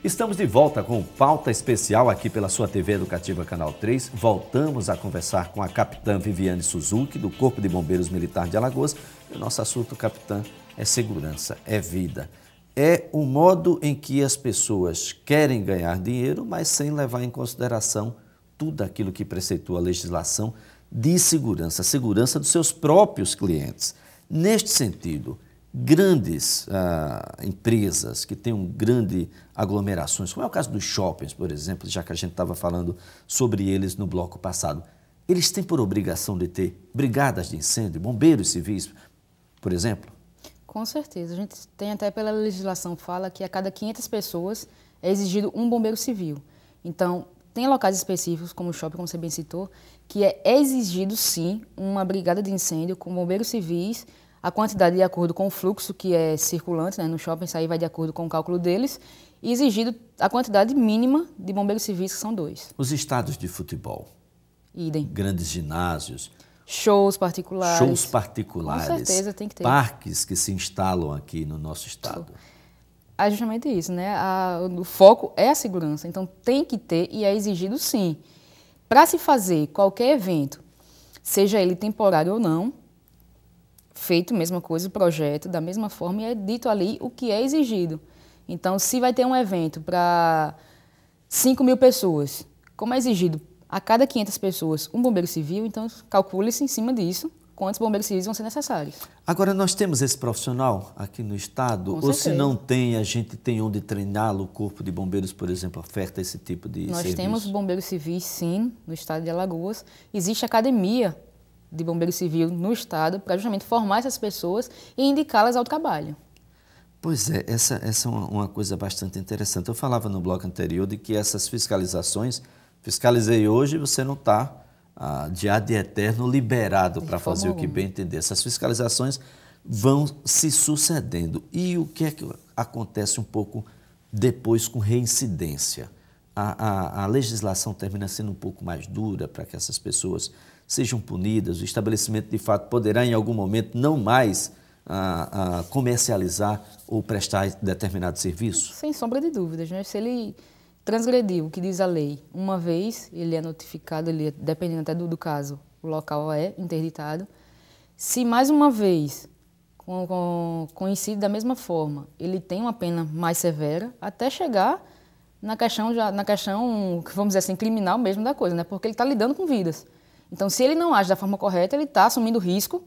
Estamos de volta com pauta especial aqui pela sua TV Educativa Canal 3. Voltamos a conversar com a capitã Viviane Suzuki, do Corpo de Bombeiros Militar de Alagoas. E o nosso assunto, capitã, é segurança, é vida. É o modo em que as pessoas querem ganhar dinheiro, mas sem levar em consideração tudo aquilo que preceitua a legislação de segurança, a segurança dos seus próprios clientes. Neste sentido, grandes empresas que tenham grandes aglomerações, como é o caso dos shoppings, por exemplo, já que a gente estava falando sobre eles no bloco passado, eles têm por obrigação de ter brigadas de incêndio, bombeiros civis, por exemplo? Com certeza. A gente tem até pela legislação, fala que a cada 500 pessoas é exigido um bombeiro civil. Então, tem locais específicos, como o shopping, como você bem citou, que é exigido, sim, uma brigada de incêndio com bombeiros civis, a quantidade de acordo com o fluxo que é circulante, né, no shopping, isso aí vai de acordo com o cálculo deles, e exigido a quantidade mínima de bombeiros civis, que são 2. Os estádios de futebol, idem. Grandes ginásios, shows particulares. Shows particulares, com certeza tem que ter. Parques que se instalam aqui no nosso estado. É justamente isso, né? O foco é a segurança, então tem que ter e é exigido sim. Para se fazer qualquer evento, seja ele temporário ou não, feito a mesma coisa, o projeto, da mesma forma, e é dito ali o que é exigido. Então, se vai ter um evento para 5.000 pessoas, como é exigido a cada 500 pessoas um bombeiro civil, então calcule-se em cima disso quantos bombeiros civis vão ser necessários. Agora, nós temos esse profissional aqui no estado? Com ou certeza. Se não tem, a gente tem onde treiná-lo? O Corpo de Bombeiros, por exemplo, oferta esse tipo de serviço? Nós temos bombeiros civis, sim, no estado de Alagoas. Existe academia de bombeiro civil no estado para justamente formar essas pessoas e indicá-las ao trabalho. Pois é, essa é uma coisa bastante interessante. Eu falava no bloco anterior de que essas fiscalizações, fiscalizei hoje, você não está de ad eterno liberado para fazer o que bem entender. Essas fiscalizações vão se sucedendo. E o que é que acontece um pouco depois com reincidência? A legislação termina sendo um pouco mais dura para que essas pessoas sejam punidas. O estabelecimento, de fato, poderá em algum momento não mais comercializar ou prestar determinado serviço? Sem sombra de dúvidas, né? Se ele transgrediu o que diz a lei uma vez, ele é notificado, dependendo até do caso, o local é interditado. Se mais uma vez coincide da mesma forma, ele tem uma pena mais severa, até chegar na questão, vamos dizer assim, criminal mesmo da coisa, né? Porque ele está lidando com vidas. Então, se ele não age da forma correta, ele está assumindo o risco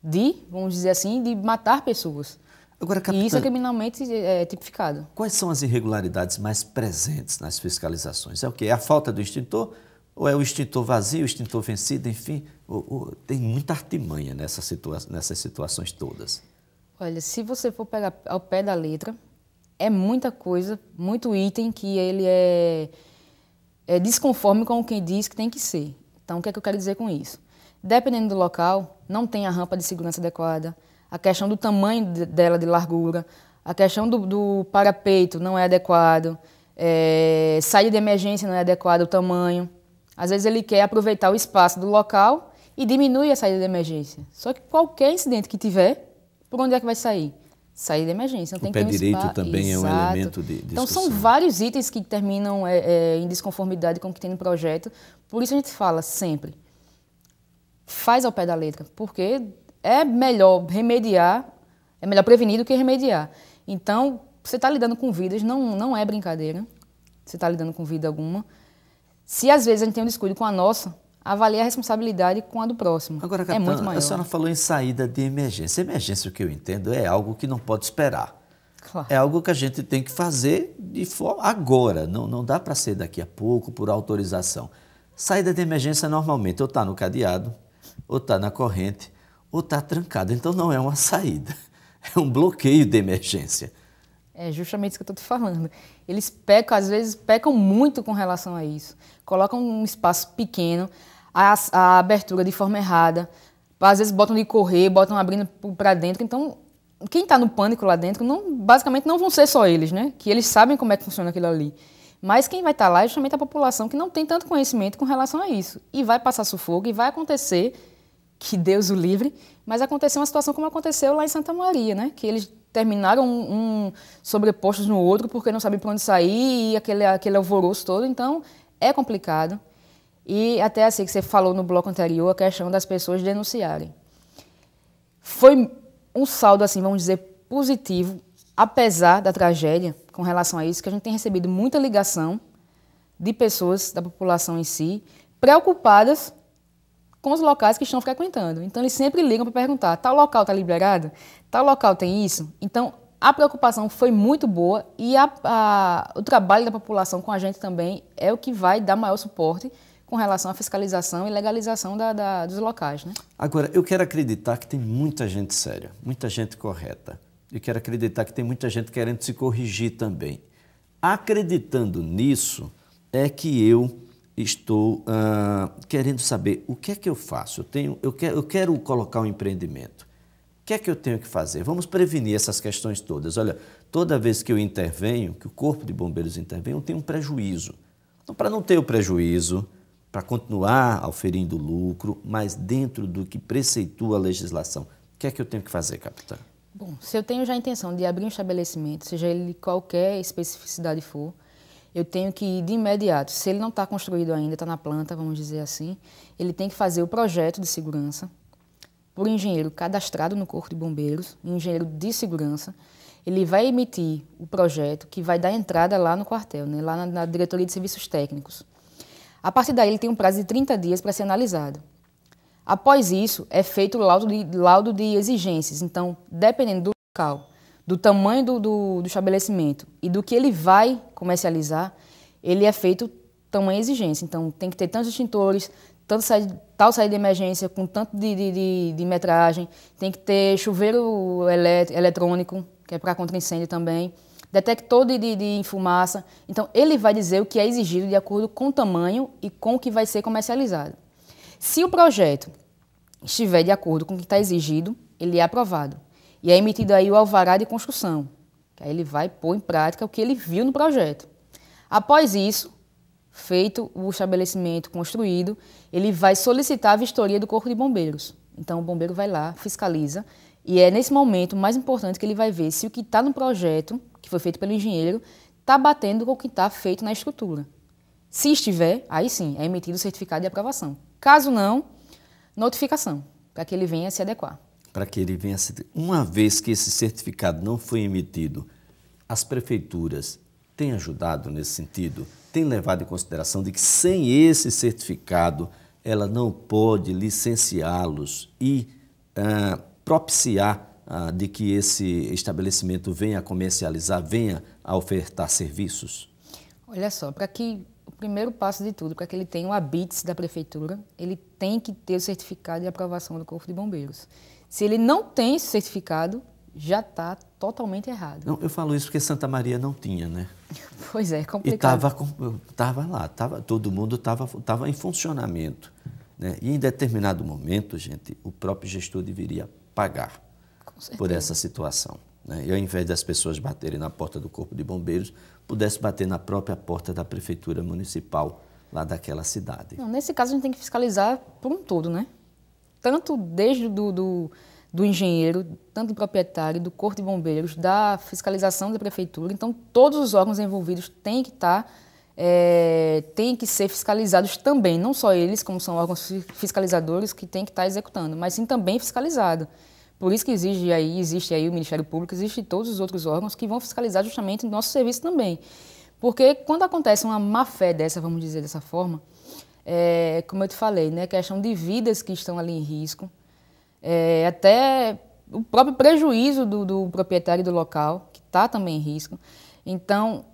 de, vamos dizer assim, de matar pessoas. Agora, capitã, e isso é criminalmente tipificado. Quais são as irregularidades mais presentes nas fiscalizações? É o quê? É a falta do extintor? Ou é o extintor vazio, o extintor vencido? Enfim, tem muita artimanha nessas situações todas. Olha, se você for pegar ao pé da letra, é muita coisa, muito item que ele é desconforme com o que diz que tem que ser. Então, o que é que eu quero dizer com isso? Dependendo do local, não tem a rampa de segurança adequada, a questão do tamanho dela de largura, a questão do parapeito não é adequado, saída de emergência não é adequado o tamanho. Às vezes ele quer aproveitar o espaço do local e diminui a saída de emergência. Só que qualquer incidente que tiver, por onde é que vai sair? Saída de emergência. Não tem o pé direito também Exato. É um elemento de discussão. Então são vários itens que terminam em desconformidade com o que tem no projeto. Por isso a gente fala sempre, faz ao pé da letra, porque é melhor remediar, é melhor prevenir do que remediar. Então, você está lidando com vidas, não é brincadeira, você está lidando com vida alguma. Se às vezes a gente tem um descuido com a nossa, avalie a responsabilidade com a do próximo. Agora, capitã, é muito maior. A senhora falou em saída de emergência. Emergência, o que eu entendo, é algo que não pode esperar. Claro. É algo que a gente tem que fazer de forma agora, não dá para ser daqui a pouco, por autorização. Saída de emergência normalmente ou está no cadeado, ou está na corrente, ou está trancado. Então não é uma saída, é um bloqueio de emergência. É justamente isso que eu estou te falando. Eles pecam, às vezes pecam muito com relação a isso. Colocam um espaço pequeno, a abertura de forma errada, às vezes botam de correr, botam abrindo para dentro. Então, quem está no pânico lá dentro, basicamente não vão ser só eles, né? Que eles sabem como é que funciona aquilo ali. Mas quem vai estar lá é justamente a população que não tem tanto conhecimento com relação a isso. E vai passar sufoco e vai acontecer, que Deus o livre, mas aconteceu uma situação como aconteceu lá em Santa Maria, né? Que eles terminaram sobrepostos no outro porque não sabem para onde sair e aquele alvoroço todo. Então, é complicado. E até assim que você falou no bloco anterior, a questão das pessoas denunciarem. Foi um saldo, assim, vamos dizer, positivo, apesar da tragédia com relação a isso, que a gente tem recebido muita ligação de pessoas da população em si, preocupadas com os locais que estão frequentando. Então, eles sempre ligam para perguntar, tal local está liberado? Tal local tem isso? Então, a preocupação foi muito boa e o trabalho da população com a gente também é o que vai dar maior suporte com relação à fiscalização e legalização dos locais, né? Agora, eu quero acreditar que tem muita gente séria, muita gente correta. E quero acreditar que tem muita gente querendo se corrigir também. Acreditando nisso, é que eu estou querendo saber o que é que eu faço. Eu quero colocar um empreendimento. O que é que eu tenho que fazer? Vamos prevenir essas questões todas. Olha, toda vez que eu intervenho, que o Corpo de Bombeiros intervém, eu tenho um prejuízo. Então, para não ter o prejuízo, para continuar auferindo lucro, mas dentro do que preceitua a legislação, o que é que eu tenho que fazer, capitã? Bom, se eu tenho já a intenção de abrir um estabelecimento, seja ele de qualquer especificidade for, eu tenho que ir de imediato. Se ele não está construído ainda, está na planta, vamos dizer assim, ele tem que fazer o projeto de segurança por engenheiro cadastrado no Corpo de Bombeiros, engenheiro de segurança. Ele vai emitir o projeto que vai dar entrada lá no quartel, né, lá na Diretoria de Serviços Técnicos. A partir daí, ele tem um prazo de 30 dias para ser analisado. Após isso, é feito o laudo de exigências. Então, dependendo do local, do tamanho do estabelecimento e do que ele vai comercializar, ele é feito tamanho exigência. Então, tem que ter tantos extintores, tal saída de emergência com tanto de metragem, tem que ter chuveiro eletrônico, que é para contra-incêndio também, detector de fumaça. Então, ele vai dizer o que é exigido de acordo com o tamanho e com o que vai ser comercializado. Se o projeto estiver de acordo com o que está exigido, ele é aprovado. E é emitido aí o alvará de construção, que aí ele vai pôr em prática o que ele viu no projeto. Após isso, feito o estabelecimento construído, ele vai solicitar a vistoria do Corpo de Bombeiros. Então, o bombeiro vai lá, fiscaliza, e é nesse momento mais importante que ele vai ver se o que está no projeto, que foi feito pelo engenheiro, está batendo com o que está feito na estrutura. Se estiver, aí sim, é emitido o certificado de aprovação. Caso não, notificação, para que ele venha se adequar. Para que ele venha se... Uma vez que esse certificado não foi emitido, as prefeituras têm ajudado nesse sentido? Têm levado em consideração de que sem esse certificado ela não pode licenciá-los e propiciar de que esse estabelecimento venha a comercializar, venha a ofertar serviços? Olha só, para que o primeiro passo de tudo, para que ele tenha o ABITS da prefeitura, ele tem que ter o certificado de aprovação do Corpo de Bombeiros. Se ele não tem esse certificado, já está totalmente errado. Não, eu falo isso porque Santa Maria não tinha, né? Pois é, complicado. E estava lá, todo mundo estava em funcionamento, né? E em determinado momento, gente, o próprio gestor deveria pagar por essa situação, né? E ao invés das pessoas baterem na porta do Corpo de Bombeiros, pudesse bater na própria porta da Prefeitura Municipal lá daquela cidade. Não, nesse caso, a gente tem que fiscalizar por um todo, né? Tanto desde do engenheiro, tanto do proprietário, do Corpo de Bombeiros, da fiscalização da prefeitura. Então, todos os órgãos envolvidos têm que ser fiscalizados também, não só eles, como são órgãos fiscalizadores que têm que estar executando, mas sim também fiscalizado. Por isso que existe aí o Ministério Público, existem todos os outros órgãos que vão fiscalizar justamente o nosso serviço também. Porque quando acontece uma má-fé dessa, vamos dizer dessa forma, como eu te falei, né, questão de vidas que estão ali em risco, até o próprio prejuízo do proprietário do local, que está também em risco. Então,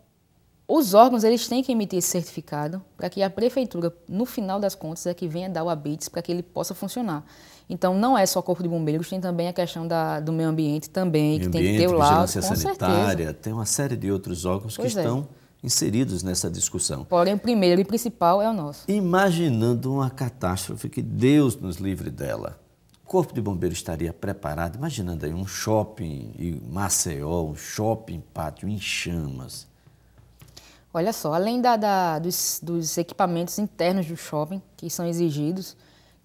os órgãos eles têm que emitir esse certificado para que a prefeitura, no final das contas, é que venha dar o ABITS para que ele possa funcionar. Então, não é só Corpo de Bombeiros, tem também a questão do meio ambiente também, que tem que ter o laudo, vigilância sanitária, tem uma série de outros órgãos que estão inseridos nessa discussão. Porém, o primeiro e principal é o nosso. Imaginando uma catástrofe, que Deus nos livre dela, o Corpo de Bombeiros estaria preparado? Imaginando aí um shopping em Maceió, um shopping pátio em chamas. Olha só, além dos equipamentos internos do shopping, que são exigidos,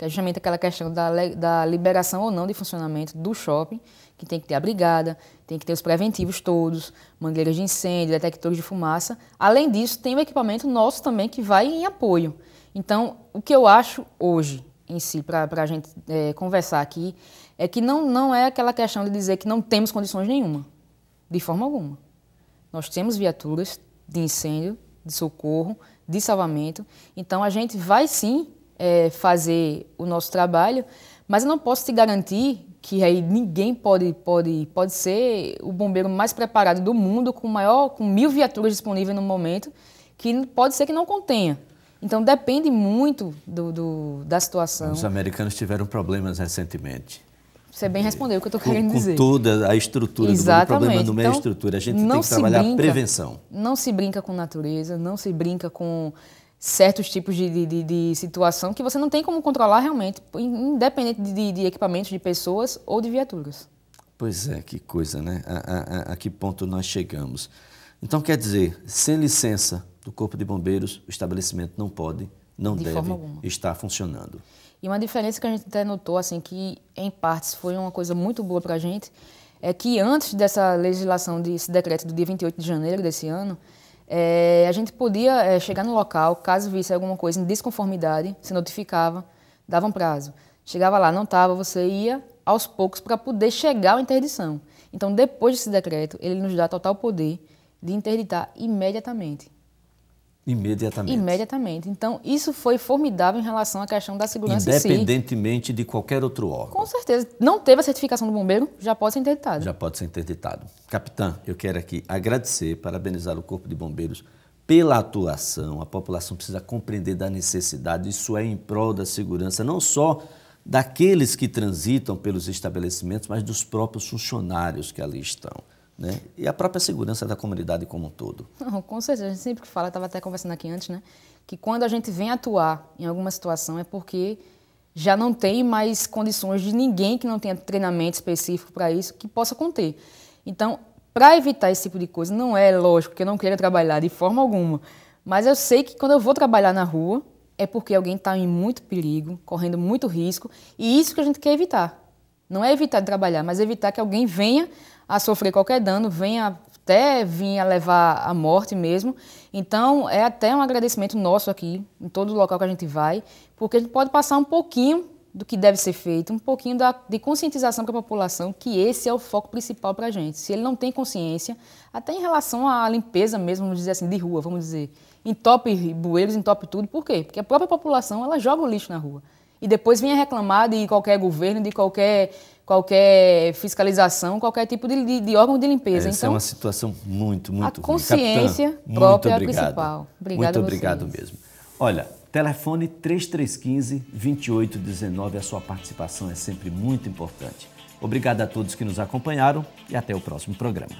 que é justamente aquela questão da liberação ou não de funcionamento do shopping, que tem que ter a brigada, tem que ter os preventivos todos, mangueiras de incêndio, detectores de fumaça. Além disso, tem o equipamento nosso também que vai em apoio. Então, o que eu acho hoje, em si, para a gente conversar aqui, é que não é aquela questão de dizer que não temos condições nenhuma, de forma alguma. Nós temos viaturas de incêndio, de socorro, de salvamento, então a gente vai sim fazer o nosso trabalho, mas eu não posso te garantir que aí ninguém pode ser o bombeiro mais preparado do mundo, com 1.000 viaturas disponíveis no momento, que pode ser que não contenha. Então depende muito da situação. Os americanos tiveram problemas recentemente. Você bem respondeu o que eu estou querendo dizer. Com toda a estrutura do mundo, o problema não é a estrutura, a gente tem que trabalhar a prevenção. Não se brinca com natureza, não se brinca com certos tipos de situação que você não tem como controlar realmente, independente de equipamentos, de pessoas ou de viaturas. Pois é, que coisa, né? A que ponto nós chegamos. Então, quer dizer, sem licença do Corpo de Bombeiros, o estabelecimento não pode, não deve estar funcionando. E uma diferença que a gente até notou, assim, que em partes foi uma coisa muito boa para a gente, é que antes dessa legislação, desse decreto do dia 28 de janeiro desse ano, a gente podia chegar no local, caso visse alguma coisa em desconformidade, se notificava, dava um prazo. Chegava lá, não estava, você ia aos poucos para poder chegar à interdição. Então, depois desse decreto, ele nos dá total poder de interditar imediatamente. Imediatamente. Então, isso foi formidável em relação à questão da segurança em si. Independentemente de qualquer outro órgão. Com certeza. Não teve a certificação do bombeiro, já pode ser interditado. Já pode ser interditado. Capitã, eu quero aqui agradecer, parabenizar o Corpo de Bombeiros pela atuação. A população precisa compreender da necessidade. Isso é em prol da segurança, não só daqueles que transitam pelos estabelecimentos, mas dos próprios funcionários que ali estão. Né? E a própria segurança da comunidade como um todo. Não, com certeza, a gente sempre fala, estava até conversando aqui antes, né? Que quando a gente vem atuar em alguma situação é porque já não tem mais condições de ninguém que não tenha treinamento específico para isso que possa conter. Então, para evitar esse tipo de coisa, não é lógico que eu não queira trabalhar de forma alguma, mas eu sei que quando eu vou trabalhar na rua é porque alguém está em muito perigo, correndo muito risco, e isso que a gente quer evitar. Não é evitar de trabalhar, mas evitar que alguém venha a sofrer qualquer dano, venha até vir a levar à morte mesmo. Então, é até um agradecimento nosso aqui, em todo local que a gente vai, porque a gente pode passar um pouquinho do que deve ser feito, um pouquinho de conscientização para a população, que esse é o foco principal para a gente. Se ele não tem consciência, até em relação à limpeza mesmo, vamos dizer assim, de rua, vamos dizer, entope bueiros, entope tudo. Por quê? Porque a própria população, ela joga o lixo na rua. E depois vinha reclamar de qualquer governo, de qualquer fiscalização, qualquer tipo de órgão de limpeza. Essa então, é uma situação muito ruim. A consciência própria é a principal. Muito obrigado mesmo. Olha, telefone 3315-2819, a sua participação é sempre muito importante. Obrigado a todos que nos acompanharam e até o próximo programa.